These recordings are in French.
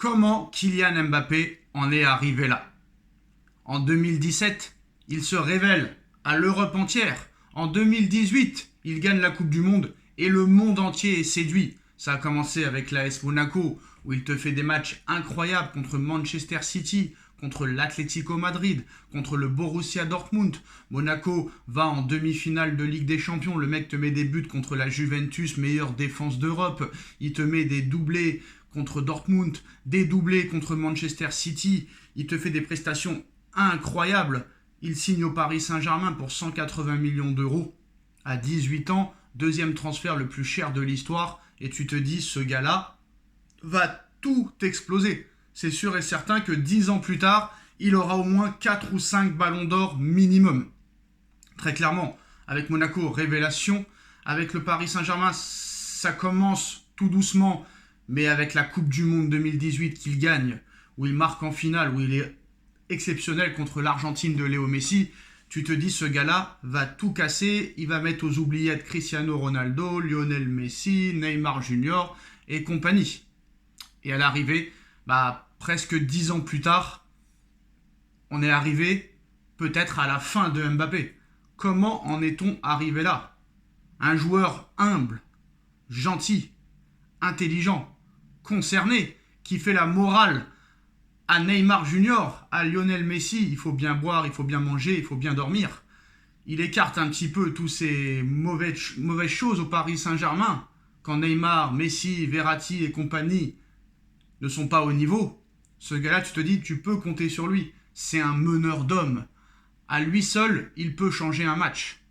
Comment Kylian Mbappé en est arrivé là? En 2017, il se révèle à l'Europe entière. En 2018, il gagne la Coupe du Monde et le monde entier est séduit. Ça a commencé avec l'AS Monaco, où il te fait des matchs incroyables contre Manchester City, contre l'Atlético Madrid, contre le Borussia Dortmund. Monaco va en demi-finale de Ligue des Champions. Le mec te met des buts contre la Juventus, meilleure défense d'Europe. Il te met des doublés contre Dortmund, des doublés contre Manchester City. Il te fait des prestations incroyables. Il signe au Paris Saint-Germain pour 180 millions d'euros à 18 ans. Deuxième transfert le plus cher de l'histoire. Et tu te dis, ce gars-là va tout exploser. C'est sûr et certain que 10 ans plus tard, il aura au moins 4 ou 5 ballons d'or minimum. Très clairement, avec Monaco, révélation. Avec le Paris Saint-Germain, ça commence tout doucement. Mais avec la Coupe du Monde 2018 qu'il gagne, où il marque en finale, où il est exceptionnel contre l'Argentine de Léo Messi, tu te dis, ce gars-là va tout casser. Il va mettre aux oubliettes Cristiano Ronaldo, Lionel Messi, Neymar Junior et compagnie. Et à l'arrivée, presque 10 ans plus tard, on est arrivé peut-être à la fin de Mbappé. Comment en est-on arrivé là? Un joueur humble, gentil, intelligent, concerné, qui fait la morale à Neymar Junior, à Lionel Messi. Il faut bien boire, il faut bien manger, il faut bien dormir. Il écarte un petit peu tous ces mauvaises choses au Paris Saint-Germain. Quand Neymar, Messi, Verratti et compagnie ne sont pas au niveau, ce gars-là, tu te dis, tu peux compter sur lui. C'est un meneur d'hommes. À lui seul, il peut changer un match.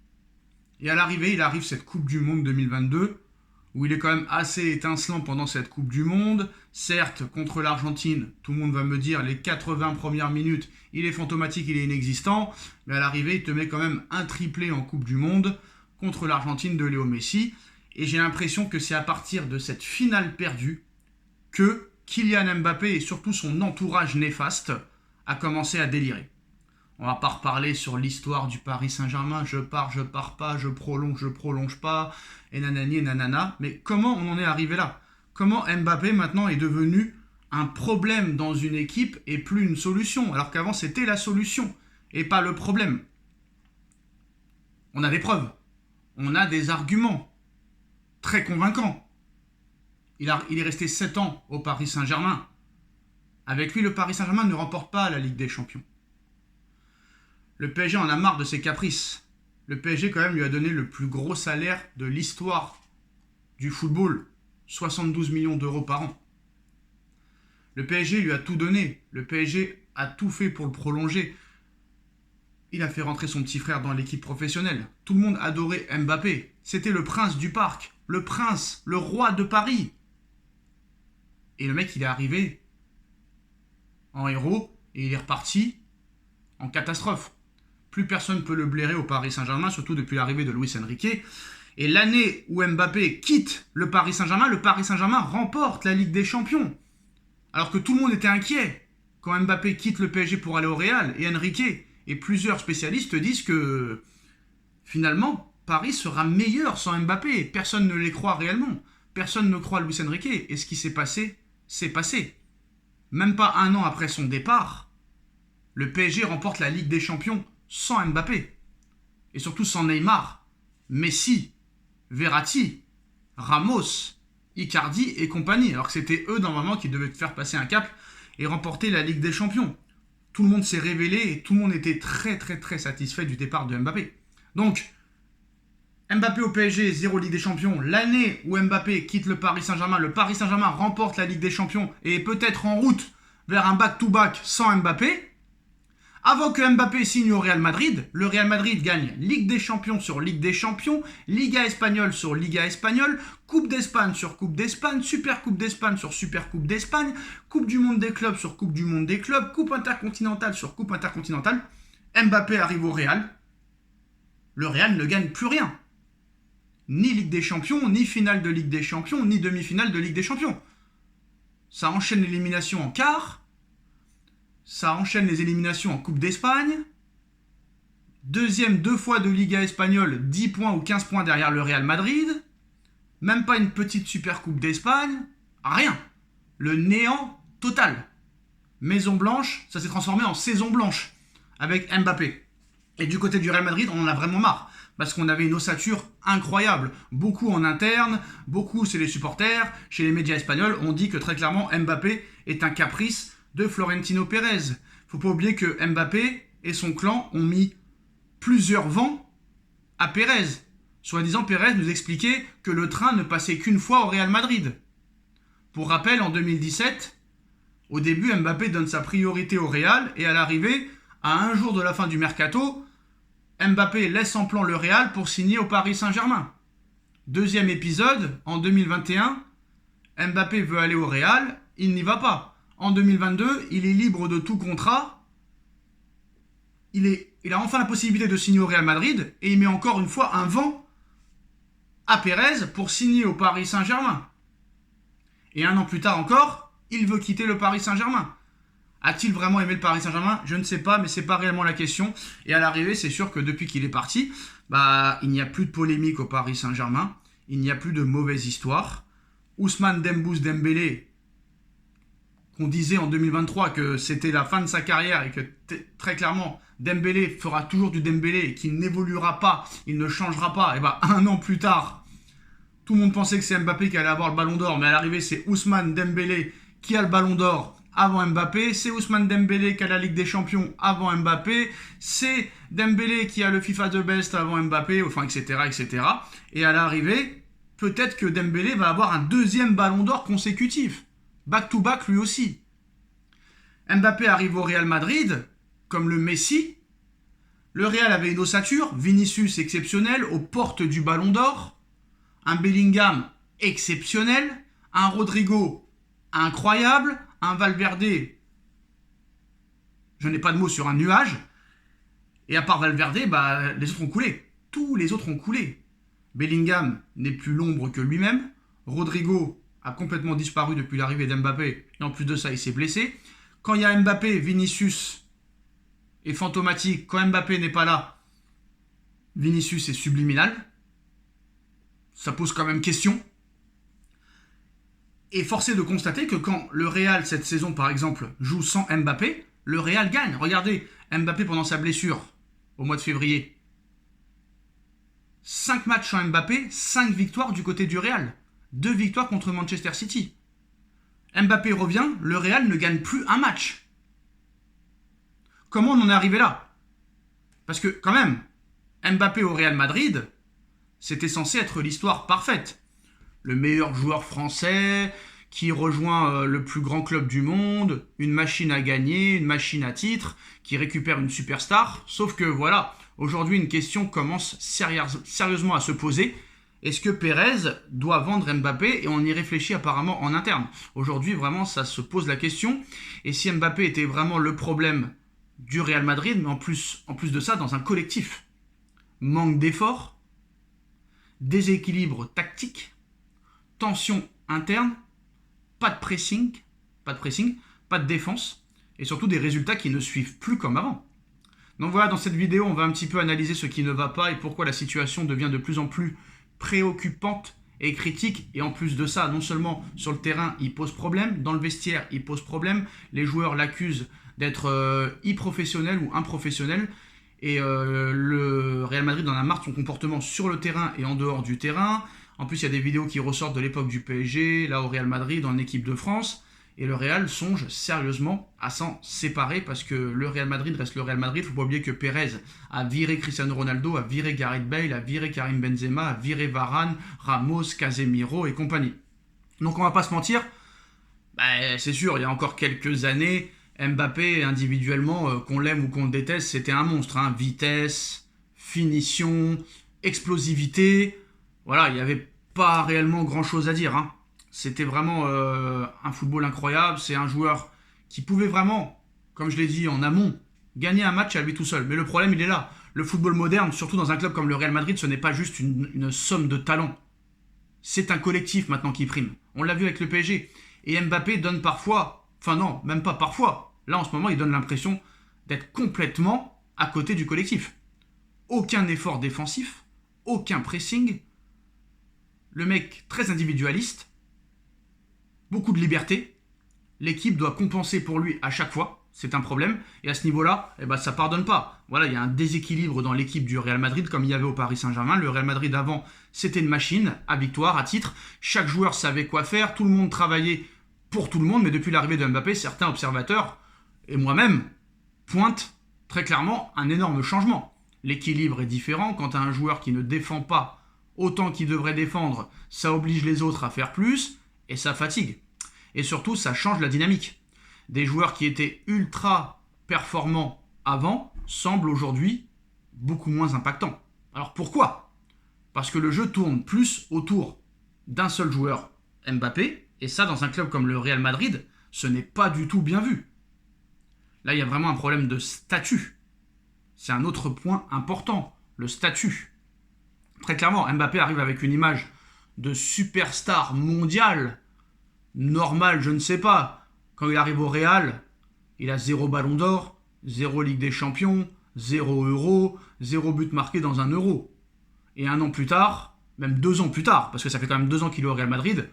Et à l'arrivée, il arrive cette Coupe du Monde 2022, où il est quand même assez étincelant pendant cette Coupe du Monde. Certes, contre l'Argentine, tout le monde va me dire, les 80 premières minutes, il est fantomatique, il est inexistant. Mais à l'arrivée, il te met quand même un triplé en Coupe du Monde contre l'Argentine de Léo Messi. Et j'ai l'impression que c'est à partir de cette finale perdue que Kylian Mbappé et surtout son entourage néfaste a commencé à délirer. On va pas reparler sur l'histoire du Paris Saint-Germain, je pars pas, je prolonge pas, et nanani et nanana. Mais comment on en est arrivé là? Comment Mbappé maintenant est devenu un problème dans une équipe et plus une solution, alors qu'avant c'était la solution et pas le problème? On a des preuves, on a des arguments très convaincants. Il est resté 7 ans au Paris Saint-Germain. Avec lui, le Paris Saint-Germain ne remporte pas la Ligue des Champions. Le PSG en a marre de ses caprices. Le PSG, quand même, lui a donné le plus gros salaire de l'histoire du football. 72 millions d'euros par an. Le PSG lui a tout donné. Le PSG a tout fait pour le prolonger. Il a fait rentrer son petit frère dans l'équipe professionnelle. Tout le monde adorait Mbappé. C'était le prince du parc. Le prince, le roi de Paris. Et le mec, il est arrivé en héros et il est reparti en catastrophe. Plus personne ne peut le blairer au Paris Saint-Germain, surtout depuis l'arrivée de Luis Enrique. Et l'année où Mbappé quitte le Paris Saint-Germain remporte la Ligue des Champions. Alors que tout le monde était inquiet quand Mbappé quitte le PSG pour aller au Real et Enrique. Et plusieurs spécialistes disent que finalement, Paris sera meilleur sans Mbappé. Personne ne les croit réellement. Personne ne croit Luis Enrique. Et ce qui s'est passé, c'est passé. Même pas un an après son départ, le PSG remporte la Ligue des Champions sans Mbappé. Et surtout sans Neymar, Messi, Verratti, Ramos, Icardi et compagnie. Alors que c'était eux, normalement, qui devaient faire passer un cap et remporter la Ligue des Champions. Tout le monde s'est révélé et tout le monde était très très très satisfait du départ de Mbappé. Donc, Mbappé au PSG, 0 Ligue des Champions. L'année où Mbappé quitte le Paris Saint-Germain, le Paris Saint-Germain remporte la Ligue des Champions et est peut-être en route vers un back-to-back sans Mbappé. Avant que Mbappé signe au Real Madrid, le Real Madrid gagne Ligue des Champions sur Ligue des Champions, Liga Espagnole sur Liga Espagnole, Coupe d'Espagne sur Coupe d'Espagne, Super Coupe d'Espagne sur Super Coupe d'Espagne, Coupe du Monde des clubs sur Coupe du Monde des clubs, Coupe intercontinentale sur Coupe intercontinentale. Mbappé arrive au Real. Le Real ne gagne plus rien. Ni Ligue des Champions, ni finale de Ligue des Champions, ni demi-finale de Ligue des Champions. Ça enchaîne l'élimination en quart. Ça enchaîne les éliminations en Coupe d'Espagne. Deuxième 2 fois de Liga espagnole, 10 points ou 15 points derrière le Real Madrid. Même pas une petite Super Coupe d'Espagne. Rien. Le néant totale. Maison Blanche, ça s'est transformé en saison blanche avec Mbappé. Et du côté du Real Madrid, on en a vraiment marre. Parce qu'on avait une ossature incroyable. Beaucoup en interne, beaucoup chez les supporters, chez les médias espagnols, on dit que très clairement Mbappé est un caprice de Florentino Pérez. Faut pas oublier que Mbappé et son clan ont mis plusieurs vents à Pérez. Soi-disant, Pérez nous expliquait que le train ne passait qu'une fois au Real Madrid. Pour rappel, en 2017, au début, Mbappé donne sa priorité au Real et à l'arrivée, à un jour de la fin du mercato, Mbappé laisse en plan le Real pour signer au Paris Saint-Germain. Deuxième épisode, en 2021, Mbappé veut aller au Real, il n'y va pas. En 2022, il est libre de tout contrat. Il a enfin la possibilité de signer au Real Madrid et il met encore une fois un vent à Pérez pour signer au Paris Saint-Germain. Et un an plus tard encore, il veut quitter le Paris Saint-Germain. A-t-il vraiment aimé le Paris Saint-Germain? Je ne sais pas, mais c'est pas réellement la question. Et à l'arrivée, c'est sûr que depuis qu'il est parti, il n'y a plus de polémique au Paris Saint-Germain. Il n'y a plus de mauvaises histoires. Ousmane Dembélé, qu'on disait en 2023 que c'était la fin de sa carrière et que très clairement, Dembélé fera toujours du Dembélé et qu'il n'évoluera pas, il ne changera pas. Et un an plus tard, tout le monde pensait que c'est Mbappé qui allait avoir le ballon d'or, mais à l'arrivée, c'est Ousmane Dembélé qui a le ballon d'or avant Mbappé, c'est Ousmane Dembélé qui a la Ligue des Champions avant Mbappé, c'est Dembélé qui a le FIFA The Best avant Mbappé, enfin, etc., etc. Et à l'arrivée, peut-être que Dembélé va avoir un deuxième ballon d'or consécutif. Back-to-back lui aussi. Mbappé arrive au Real Madrid, comme le Messi. Le Real avait une ossature, Vinicius exceptionnel, aux portes du ballon d'or. Un Bellingham exceptionnel. Un Rodrigo incroyable. Un Valverde, je n'ai pas de mots, sur un nuage. Et à part Valverde, les autres ont coulé. Tous les autres ont coulé. Bellingham n'est plus l'ombre que lui-même. Rodrigo a complètement disparu depuis l'arrivée d'Mbappé. Et en plus de ça, il s'est blessé. Quand il y a Mbappé, Vinicius est fantomatique. Quand Mbappé n'est pas là, Vinicius est subliminal. Ça pose quand même question. Et force est de constater que quand le Real, cette saison par exemple, joue sans Mbappé, le Real gagne. Regardez, Mbappé pendant sa blessure, au mois de février. 5 matchs sans Mbappé, 5 victoires du côté du Real. 2 victoires contre Manchester City. Mbappé revient, le Real ne gagne plus un match. Comment on en est arrivé là? Parce que quand même, Mbappé au Real Madrid, c'était censé être l'histoire parfaite. Le meilleur joueur français, qui rejoint le plus grand club du monde, une machine à gagner, une machine à titre, qui récupère une superstar. Sauf que voilà, aujourd'hui une question commence sérieusement à se poser. Est-ce que Pérez doit vendre Mbappé? Et on y réfléchit apparemment en interne. Aujourd'hui vraiment ça se pose la question. Et si Mbappé était vraiment le problème du Real Madrid, mais en plus de ça dans un collectif. Manque d'effort, déséquilibre tactique, tension interne, pas de pressing, pas de défense, et surtout des résultats qui ne suivent plus comme avant. Donc voilà, dans cette vidéo, on va un petit peu analyser ce qui ne va pas et pourquoi la situation devient de plus en plus préoccupante et critique. Et en plus de ça, non seulement sur le terrain, il pose problème, dans le vestiaire, il pose problème, les joueurs l'accusent d'être professionnel ou improfessionnel. Et le Real Madrid en a marre de son comportement sur le terrain et en dehors du terrain. En plus, il y a des vidéos qui ressortent de l'époque du PSG, là au Real Madrid, en équipe de France. Et le Real songe sérieusement à s'en séparer parce que le Real Madrid reste le Real Madrid. Il ne faut pas oublier que Pérez a viré Cristiano Ronaldo, a viré Gareth Bale, a viré Karim Benzema, a viré Varane, Ramos, Casemiro et compagnie. Donc on ne va pas se mentir, c'est sûr, il y a encore quelques années, Mbappé individuellement, qu'on l'aime ou qu'on le déteste, c'était un monstre. Vitesse, finition, explosivité, voilà, il n'y avait pas réellement grand chose à dire. C'était vraiment un football incroyable. C'est un joueur qui pouvait vraiment, comme je l'ai dit en amont, gagner un match à lui tout seul. Mais le problème, il est là. Le football moderne, surtout dans un club comme le Real Madrid, ce n'est pas juste une somme de talents. C'est un collectif maintenant qui prime. On l'a vu avec le PSG. Et Mbappé donne parfois, enfin non, même pas parfois. Là, en ce moment, il donne l'impression d'être complètement à côté du collectif. Aucun effort défensif, aucun pressing. Le mec très individualiste, beaucoup de liberté, l'équipe doit compenser pour lui à chaque fois. C'est un problème. Et à ce niveau-là, ça pardonne pas. Voilà, il y a un déséquilibre dans l'équipe du Real Madrid, comme il y avait au Paris Saint-Germain. Le Real Madrid, avant, c'était une machine à victoire, à titre. Chaque joueur savait quoi faire. Tout le monde travaillait pour tout le monde. Mais depuis l'arrivée de Mbappé, certains observateurs, et moi-même, pointent très clairement un énorme changement. L'équilibre est différent. Quand tu as un joueur qui ne défend pas autant qu'il devrait défendre, ça oblige les autres à faire plus et ça fatigue. Et surtout, ça change la dynamique. Des joueurs qui étaient ultra performants avant semblent aujourd'hui beaucoup moins impactants. Alors pourquoi ? Parce que le jeu tourne plus autour d'un seul joueur, Mbappé, et ça, dans un club comme le Real Madrid, ce n'est pas du tout bien vu. Là, il y a vraiment un problème de statut. C'est un autre point important, le statut. Très clairement, Mbappé arrive avec une image de superstar mondiale, normale, je ne sais pas. Quand il arrive au Real, il a 0 ballon d'or, 0 Ligue des Champions, 0 euro, 0 but marqué dans un euro. Et un an plus tard, même 2 ans plus tard, parce que ça fait quand même 2 ans qu'il est au Real Madrid,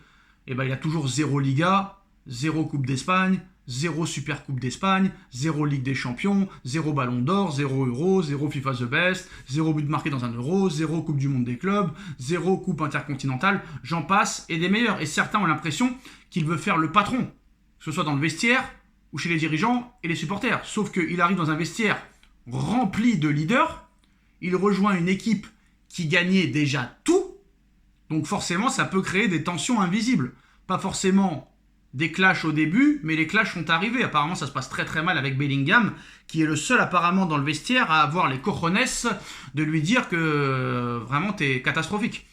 il a toujours 0 Liga, 0 Coupe d'Espagne, 0 Super Coupe d'Espagne, 0 Ligue des Champions, 0 Ballon d'Or, 0 Euro, 0 FIFA The Best, 0 but marqué dans un Euro, 0 Coupe du Monde des clubs, 0 Coupe intercontinentale, j'en passe, et des meilleurs. Et certains ont l'impression qu'il veut faire le patron, que ce soit dans le vestiaire ou chez les dirigeants et les supporters. Sauf qu'il arrive dans un vestiaire rempli de leaders, il rejoint une équipe qui gagnait déjà tout, donc forcément ça peut créer des tensions invisibles. Pas forcément des clashs au début, mais les clashs sont arrivés. Apparemment, ça se passe très très mal avec Bellingham, qui est le seul apparemment dans le vestiaire à avoir les cojones de lui dire que vraiment t'es catastrophique.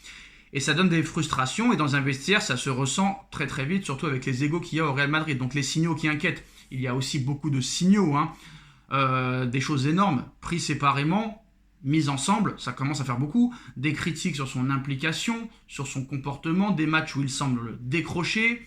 Et ça donne des frustrations, et dans un vestiaire, ça se ressent très très vite, surtout avec les égos qu'il y a au Real Madrid. Donc les signaux qui inquiètent, il y a aussi beaucoup de signaux, des choses énormes, pris séparément, mises ensemble, ça commence à faire beaucoup, des critiques sur son implication, sur son comportement, des matchs où il semble décrocher,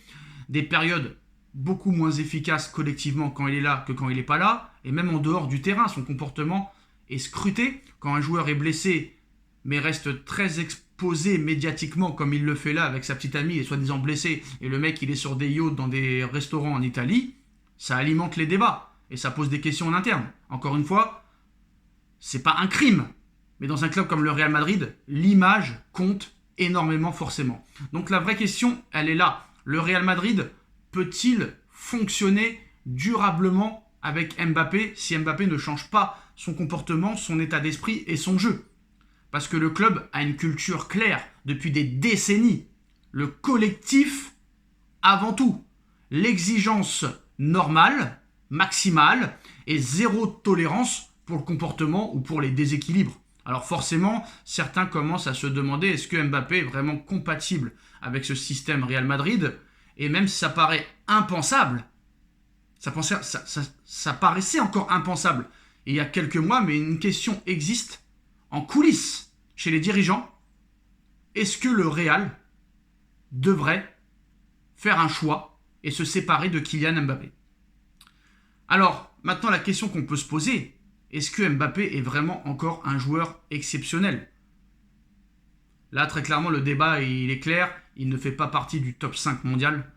des périodes beaucoup moins efficaces collectivement quand il est là que quand il n'est pas là, et même en dehors du terrain, son comportement est scruté. Quand un joueur est blessé, mais reste très exposé médiatiquement, comme il le fait là avec sa petite amie, et soi-disant blessé, et le mec il est sur des yachts dans des restaurants en Italie, ça alimente les débats, et ça pose des questions en interne. Encore une fois, c'est pas un crime, mais dans un club comme le Real Madrid, l'image compte énormément forcément. Donc la vraie question, elle est là. Le Real Madrid peut-il fonctionner durablement avec Mbappé si Mbappé ne change pas son comportement, son état d'esprit et son jeu ? Parce que le club a une culture claire depuis des décennies. Le collectif avant tout. L'exigence normale, maximale, et zéro tolérance pour le comportement ou pour les déséquilibres. Alors forcément, certains commencent à se demander est-ce que Mbappé est vraiment compatible avec ce système Real Madrid ? Et même si ça paraît impensable, ça paraissait encore impensable il y a quelques mois, mais une question existe en coulisses chez les dirigeants. Est-ce que le Real devrait faire un choix et se séparer de Kylian Mbappé ? Alors, maintenant la question qu'on peut se poser, est-ce que Mbappé est vraiment encore un joueur exceptionnel ? Là, très clairement, le débat, il est clair. Il ne fait pas partie du top 5 mondial.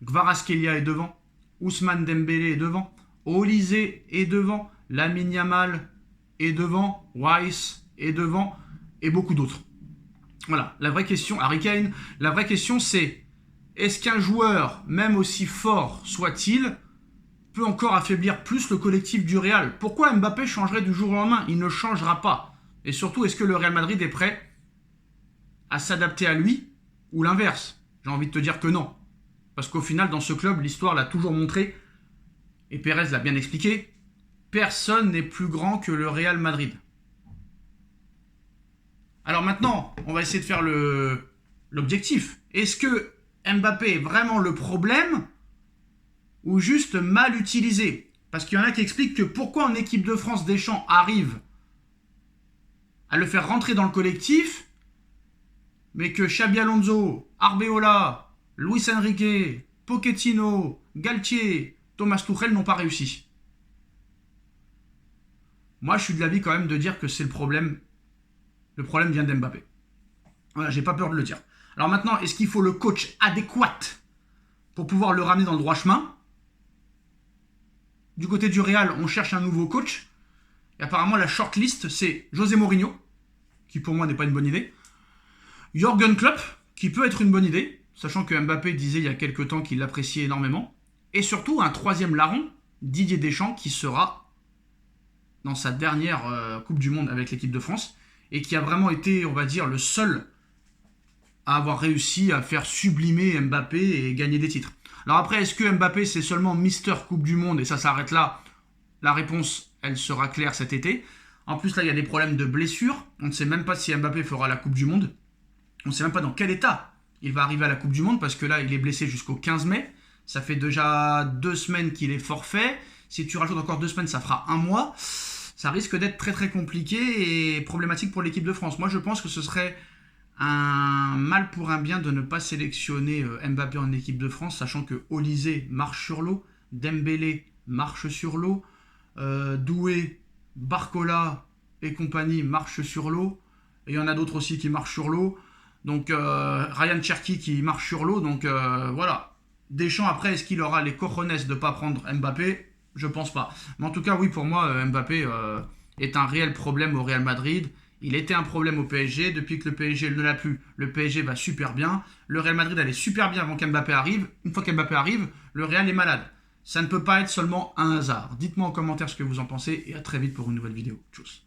Kvaratskhelia est devant. Ousmane Dembélé est devant. Olise est devant. Lamine Yamal est devant. Weiss est devant. Et beaucoup d'autres. Voilà, la vraie question, Harry Kane, la vraie question c'est, est-ce qu'un joueur, même aussi fort soit-il, peut encore affaiblir plus le collectif du Real ? Pourquoi Mbappé changerait du jour au lendemain ? Il ne changera pas. Et surtout, est-ce que le Real Madrid est prêt à s'adapter à lui ou l'inverse ? J'ai envie de te dire que non. Parce qu'au final, dans ce club, l'histoire l'a toujours montré, et Pérez l'a bien expliqué, personne n'est plus grand que le Real Madrid. Alors maintenant, on va essayer de faire l'objectif. Est-ce que Mbappé est vraiment le problème ou juste mal utilisé ? Parce qu'il y en a qui expliquent que pourquoi en équipe de France Deschamps arrive à le faire rentrer dans le collectif, mais que Xabi Alonso, Arbeloa, Luis Enrique, Pochettino, Galtier, Thomas Tuchel n'ont pas réussi. Moi, je suis de l'avis quand même de dire que c'est le problème. Le problème vient d'Mbappé. Voilà, j'ai pas peur de le dire. Alors maintenant, est-ce qu'il faut le coach adéquat pour pouvoir le ramener dans le droit chemin ? Du côté du Real, on cherche un nouveau coach. Et apparemment, la shortlist, c'est José Mourinho, qui pour moi n'est pas une bonne idée. Jürgen Klopp, qui peut être une bonne idée, sachant que Mbappé disait il y a quelques temps qu'il l'appréciait énormément. Et surtout, un troisième larron, Didier Deschamps, qui sera dans sa dernière Coupe du Monde avec l'équipe de France, et qui a vraiment été, on va dire, le seul à avoir réussi à faire sublimer Mbappé et gagner des titres. Alors après, est-ce que Mbappé, c'est seulement Mister Coupe du Monde et ça s'arrête là? La réponse, elle sera claire cet été. En plus, là, il y a des problèmes de blessures. On ne sait même pas si Mbappé fera la Coupe du Monde. On ne sait même pas dans quel état il va arriver à la Coupe du Monde parce que là, il est blessé jusqu'au 15 mai. Ça fait déjà 2 semaines qu'il est forfait. Si tu rajoutes encore 2 semaines, ça fera 1 mois. Ça risque d'être très très compliqué et problématique pour l'équipe de France. Moi, je pense que ce serait un mal pour un bien de ne pas sélectionner Mbappé en équipe de France, sachant que Olysée marche sur l'eau, Dembélé marche sur l'eau, Doué, Barcola et compagnie marchent sur l'eau, et il y en a d'autres aussi qui marchent sur l'eau, donc Ryan Cherki qui marche sur l'eau, donc voilà. Deschamps, après, est-ce qu'il aura les cojones de ne pas prendre Mbappé? Je pense pas. Mais en tout cas, oui, pour moi, Mbappé est un réel problème au Real Madrid. Il était un problème au PSG. Depuis que le PSG ne l'a plus, le PSG va super bien. Le Real Madrid allait super bien avant qu'Mbappé arrive. Une fois qu'Mbappé arrive, le Real est malade. Ça ne peut pas être seulement un hasard. Dites-moi en commentaire ce que vous en pensez et à très vite pour une nouvelle vidéo. Tchuss.